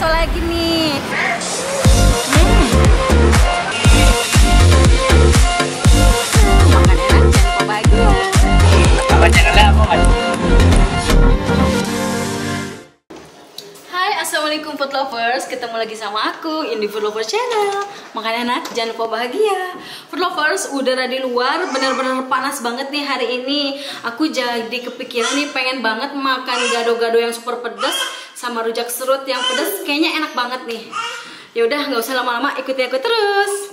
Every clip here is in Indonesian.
bakso lagi nih. Makan enak, jangan lupa bahagia. Hai, assalamualaikum food lovers. Ketemu lagi sama aku Indi Food Lovers Channel. Makan enak, jangan lupa bahagia. Food lovers, udara di luar benar-benar panas banget nih hari ini. Aku jadi kepikiran nih, pengen banget makan gado-gado yang super pedas sama rujak serut yang pedas. Kayaknya enak banget nih. Ya udah, nggak usah lama-lama, ikuti aku terus.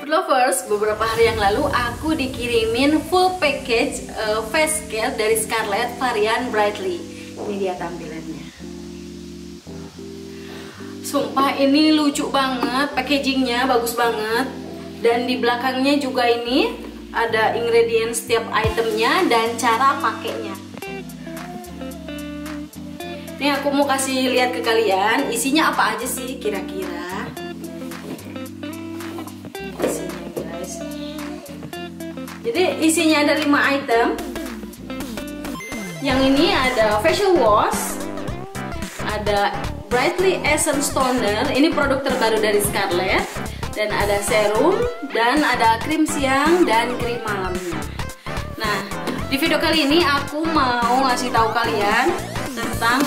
Lovers, beberapa hari yang lalu aku dikirimin full package face care dari Scarlett varian Brightly. Ini dia tampilannya. Sumpah ini lucu banget, packagingnya bagus banget. Dan di belakangnya juga ini ada ingredients setiap itemnya dan cara pakainya. Ini aku mau kasih lihat ke kalian, isinya apa aja sih kira-kira. Jadi isinya ada 5 item. Yang ini ada facial wash, ada Brightly Essence Toner, ini produk terbaru dari Scarlett, dan ada serum, dan ada krim siang dan krim malamnya. Nah, di video kali ini aku mau ngasih tahu kalian tentang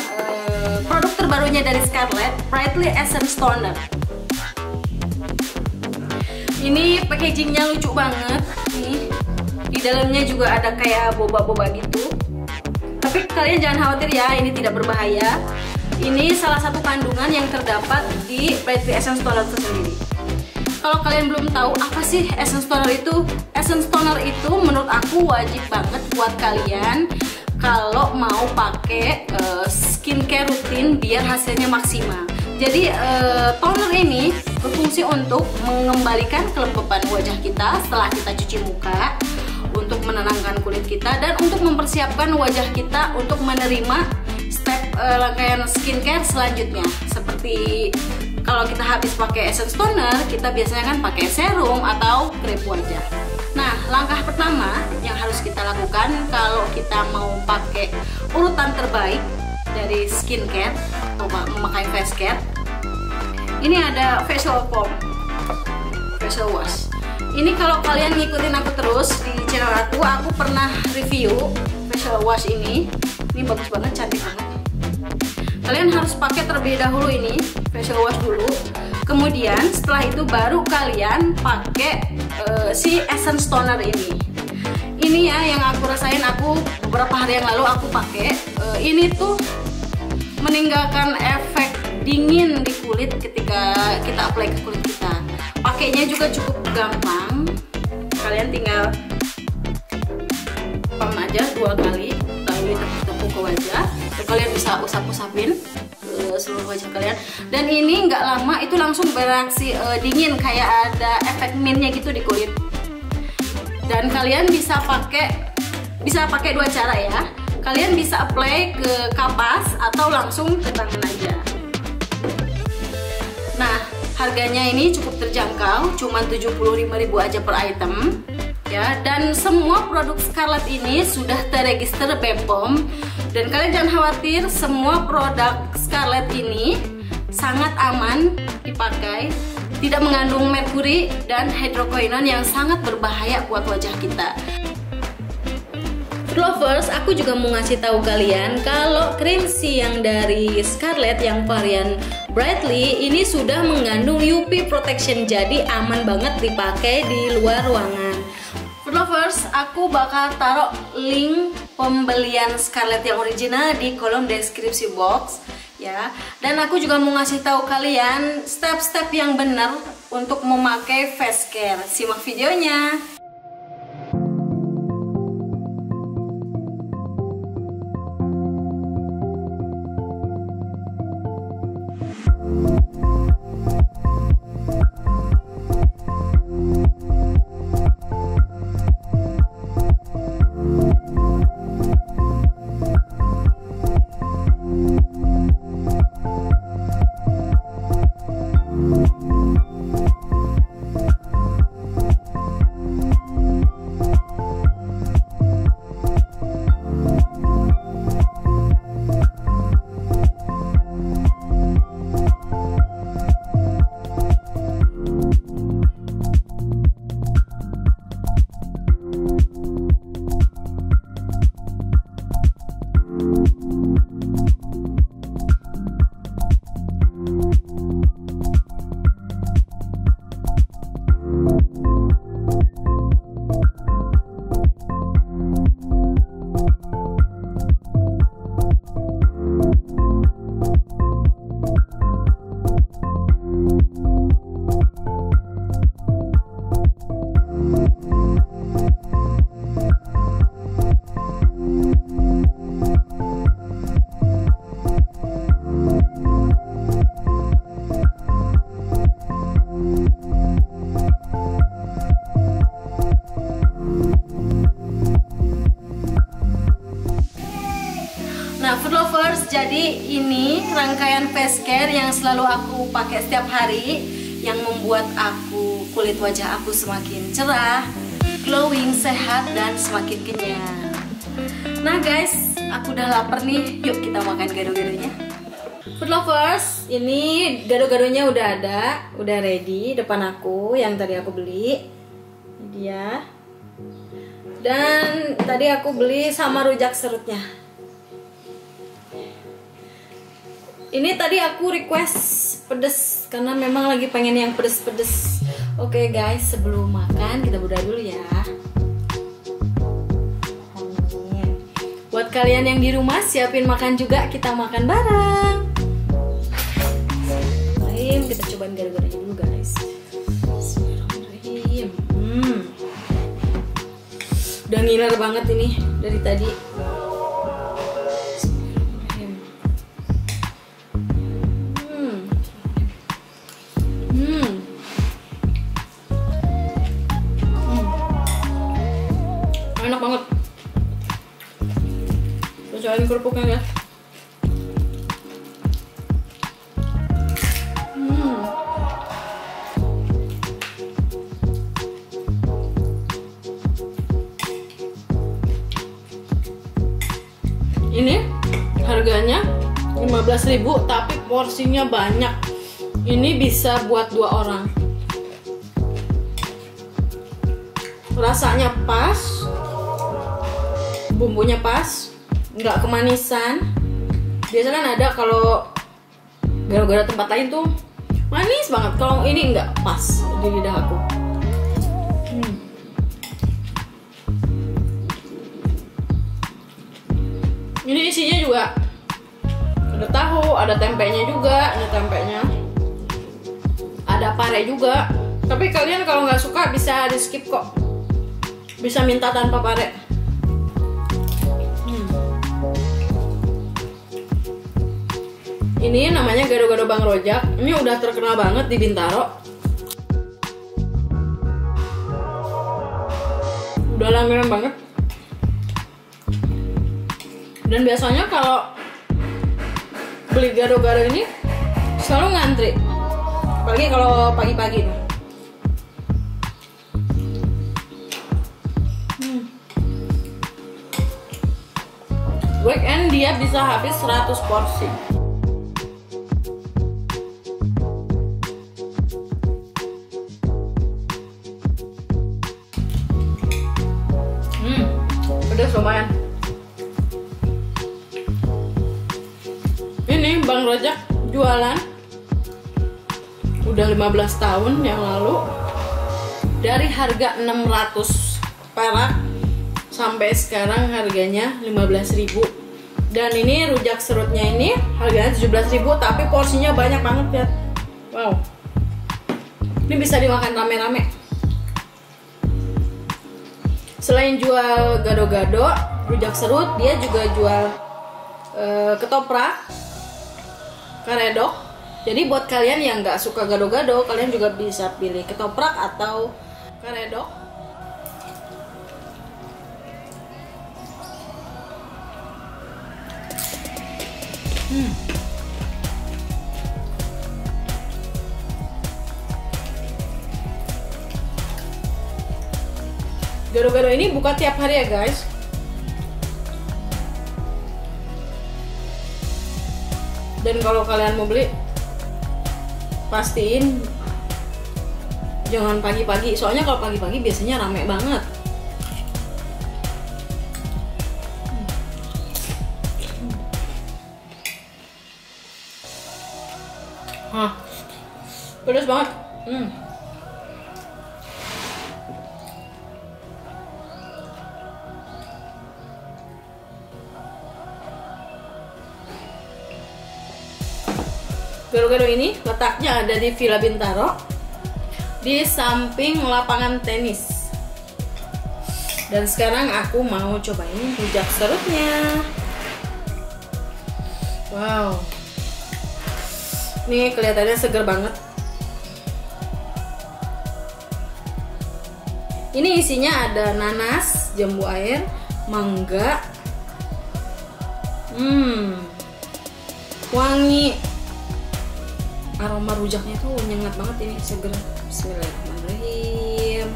produk terbarunya dari Scarlett, Brightly Essence Toner. Ini packagingnya lucu banget nih. Di dalamnya juga ada kayak boba-boba gitu. Tapi kalian jangan khawatir ya, ini tidak berbahaya. Ini salah satu kandungan yang terdapat di Brightly Essence Toner itu sendiri. Kalau kalian belum tahu apa sih Essence Toner itu? Essence Toner itu menurut aku wajib banget buat kalian kalau mau pakai skincare rutin biar hasilnya maksimal. Jadi toner ini berfungsi untuk mengembalikan kelembapan wajah kita setelah kita cuci muka, untuk menenangkan kulit kita, dan untuk mempersiapkan wajah kita untuk menerima step rangkaian skincare selanjutnya. Seperti kalau kita habis pakai essence toner, kita biasanya kan pakai serum atau krim wajah. Nah, langkah pertama yang harus kita lakukan kalau kita mau pakai urutan terbaik dari skincare atau memakai face care, ini ada facial foam, facial wash. Ini kalau kalian ngikutin aku terus di channel aku pernah review facial wash ini. Ini bagus banget, cantik banget. Kalian harus pakai terlebih dahulu ini facial wash dulu. Kemudian setelah itu baru kalian pakai si essence toner ini. Ini ya yang aku rasain, aku beberapa hari yang lalu aku pakai. Ini tuh meninggalkan efek dingin di kulit ketika kita apply ke kulit kita. Pakainya juga cukup gampang. Kalian tinggal pump aja 2 kali, lalu tepuk-tepuk ke wajah. Dan kalian bisa usap-usapin seluruh wajah kalian. Dan ini nggak lama itu langsung bereaksi dingin, kayak ada efek mintnya gitu di kulit. Dan kalian bisa pakai 2 cara ya. Kalian bisa apply ke kapas atau langsung ke tangan aja. Nah, harganya ini cukup terjangkau, cuma 75.000 aja per item. Ya, dan semua produk Scarlett ini sudah terregister BPOM. Dan kalian jangan khawatir, semua produk Scarlett ini sangat aman dipakai, tidak mengandung merkuri dan hidroquinone yang sangat berbahaya buat wajah kita. Lovers, aku juga mau ngasih tahu kalian kalau krim C yang dari Scarlett yang varian Brightly ini sudah mengandung UV protection, jadi aman banget dipakai di luar ruangan. Lovers, aku bakal taruh link pembelian Scarlett yang original di kolom deskripsi box ya. Dan aku juga mau ngasih tahu kalian step-step yang benar untuk memakai face care. Simak videonya. Jadi ini rangkaian face care yang selalu aku pakai setiap hari, yang membuat kulit wajah aku semakin cerah, glowing, sehat, dan semakin kenyang. Nah guys, aku udah lapar nih, yuk kita makan gado-gadonya. Food lovers, ini gado-gadonya udah ada, udah ready depan aku, yang tadi aku beli. Ini dia. Dan tadi aku beli sama rujak serutnya. Ini tadi aku request pedes karena memang lagi pengen yang pedes-pedes. Oke guys, sebelum makan kita berdoa dulu ya. Buat kalian yang di rumah, siapin makan juga, kita makan bareng. Bismillahirrahmanirrahim. Kita cobain gado-gadonya dulu guys. Bismillahirrahmanirrahim. Udah ngiler banget ini dari tadi. Enak banget. Cobain kerupuknya ya. Ini harganya 15.000 tapi porsinya banyak. Ini bisa buat 2 orang. Rasanya pas, bumbunya pas, nggak kemanisan. Biasanya kan ada kalau gado-gado tempat lain tuh Manis banget. Kalau ini enggak pas di lidah aku. Ini isinya juga ada tahu, ada tempenya juga, ada pare juga. Tapi kalian kalau nggak suka bisa di skip kok, bisa minta tanpa pare. Ini namanya gado-gado Bang Rojak. Ini udah terkenal banget di Bintaro. Udah langganan banget. Dan biasanya kalau beli gado-gado ini selalu ngantri, apalagi kalau pagi-pagi nih. Weekend dia bisa habis 100 porsi. Pedas lumayan. Ini Bang Rojak jualan udah 15 tahun yang lalu, dari harga 600 perak sampai sekarang harganya 15.000. Dan ini rujak serutnya ini harganya 17.000, tapi porsinya banyak banget ya. Wow, ini bisa dimakan rame-rame. Selain jual gado-gado, rujak serut, dia juga jual ketoprak, karedok. Jadi buat kalian yang nggak suka gado-gado, kalian juga bisa pilih ketoprak atau karedok. Gado-gado ini buka tiap hari ya guys. Dan kalau kalian mau beli, pastiin jangan pagi-pagi. Soalnya kalau pagi-pagi biasanya rame banget. Pedas banget. Gado-gado ini letaknya ada di Villa Bintaro, di samping lapangan tenis. Dan sekarang aku mau cobain rujak serutnya. Wow, ini kelihatannya seger banget. Ini isinya ada nanas, jambu air, mangga. Wangi. Aroma rujaknya tuh nyengat banget, ini seger. Bismillahirrahmanirrahim.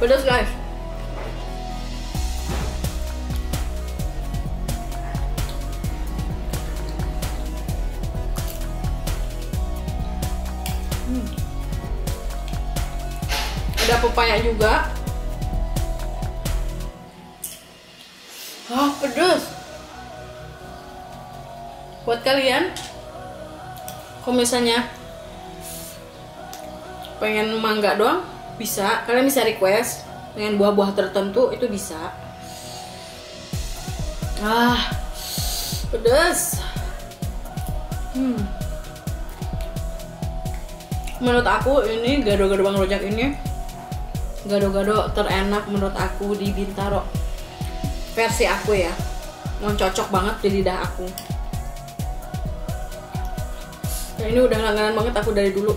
Pedas guys. Ada pepaya juga. Pedas. Buat kalian, kalau misalnya pengen mangga doang, bisa. Kalian bisa request pengen buah-buah tertentu, itu bisa. Pedas. Menurut aku ini gado-gado Bang Rojak ini gado-gado terenak menurut aku di Bintaro. Versi aku ya, yang cocok banget di lidah aku. Nah, ini udah langganan banget aku dari dulu.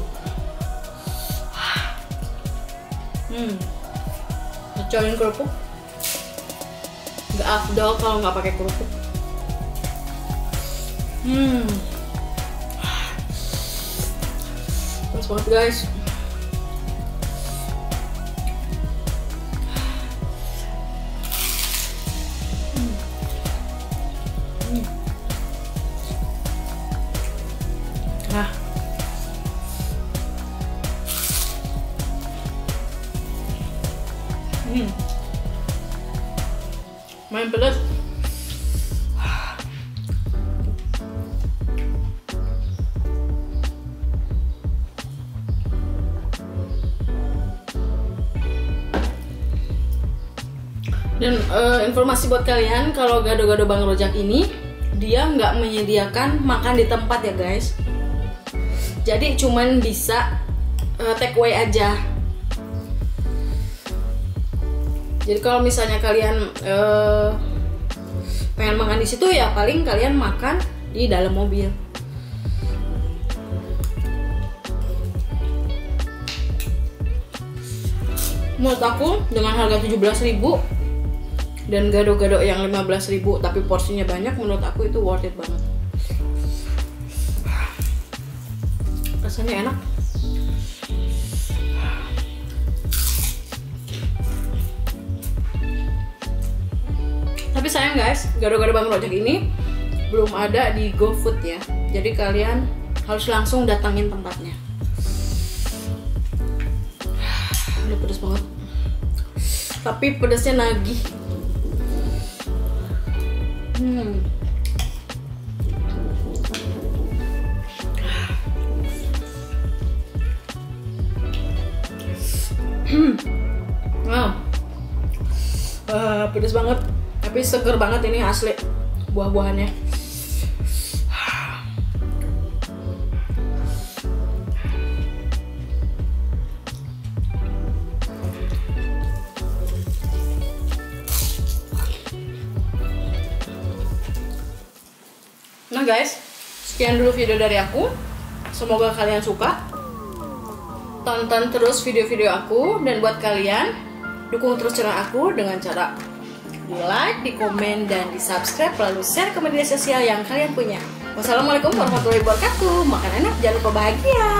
Cobain kerupuk. Nggak afdol kalau nggak pakai kerupuk. Terus banget guys. Main pedas. Dan informasi buat kalian, kalau gado-gado Bang Rojak ini dia nggak menyediakan makan di tempat ya guys. Jadi cuman bisa take away aja. Jadi kalau misalnya kalian pengen makan di situ ya paling kalian makan di dalam mobil. Menurut aku dengan harga 17.000 dan gado-gado yang 15.000 tapi porsinya banyak, menurut aku itu worth it banget. Rasanya enak. Tapi sayang guys, gado-gado Bang Rojak ini belum ada di GoFood ya. Jadi kalian harus langsung datangin tempatnya. Udah pedas banget. Tapi pedasnya nagih. Wow. Pedas banget. Tapi seger banget ini asli buah-buahannya. Nah guys, sekian dulu video dari aku. Semoga kalian suka. Tonton terus video-video aku, dan buat kalian dukung terus channel aku dengan cara di like, di komen, dan di subscribe, lalu share ke media sosial yang kalian punya. Wassalamualaikum warahmatullahi wabarakatuh. Makan enak, jangan lupa bahagia.